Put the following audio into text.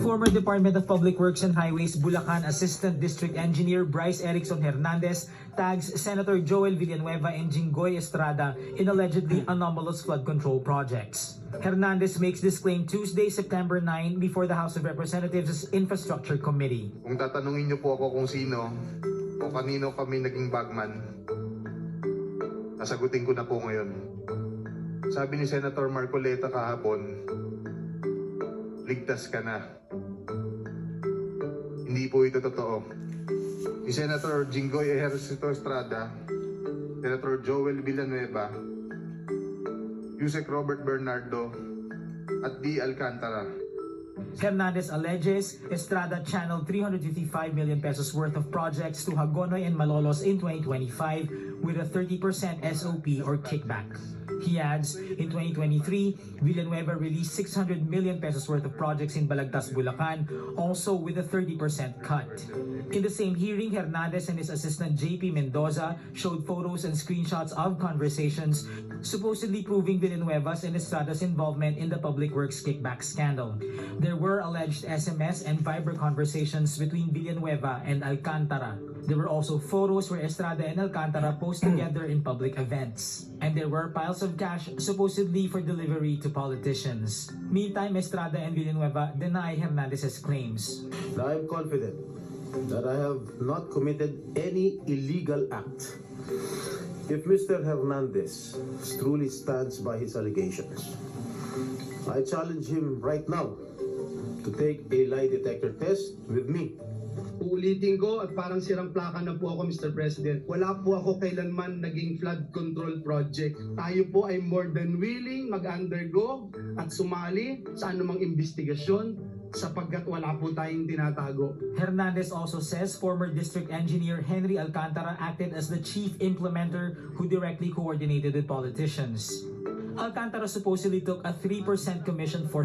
Former Department of Public Works and Highways Bulacan Assistant District Engineer Bryce Erickson Hernandez tags Senator Joel Villanueva and Jinggoy Estrada in allegedly anomalous flood control projects. Hernandez makes this claim Tuesday, September 9 before the House of Representatives Infrastructure Committee. Kung tatanungin niyo po ako kung sino o kanino kami naging bagman, nasagutin ko na po ngayon. Sabi ni Senator Marcoleta kahapon, ligtas ka na. Hindi po ito totoo. Si Senator Jinggoy Estrada, Senator Joel Villanueva, Yusek Robert Bernardo, at D. Alcantara. Hernandez alleges Estrada channeled 355 million pesos worth of projects to Hagonoy and Malolos in 2025 with a 30% SOP or kickback. He adds, in 2023, Villanueva released 600 million pesos worth of projects in Balagtas, Bulacan, also with a 30% cut. In the same hearing, Hernandez and his assistant JP Mendoza showed photos and screenshots of conversations supposedly proving Villanueva's and Estrada's involvement in the Public Works kickback scandal. There were alleged SMS and Viber conversations between Villanueva and Alcantara. There were also photos where Estrada and Alcantara posed together in public events. And there were piles of cash supposedly for delivery to politicians. Meantime, Estrada and Villanueva deny Hernandez's claims. I am confident that I have not committed any illegal act. If Mr. Hernandez truly stands by his allegations, I challenge him right now to take a lie detector test with me. Uulitin ko at parang sirang plaka na po ako, Mr. President. Wala po ako kailanman naging flood control project. Tayo po ay more than willing mag-undergo at sumali sa anumang investigasyon sapagkat wala po tayong tinatago. Hernandez also says former district engineer Henry Alcantara acted as the chief implementer who directly coordinated with politicians. Alcantara supposedly took a 3% commission for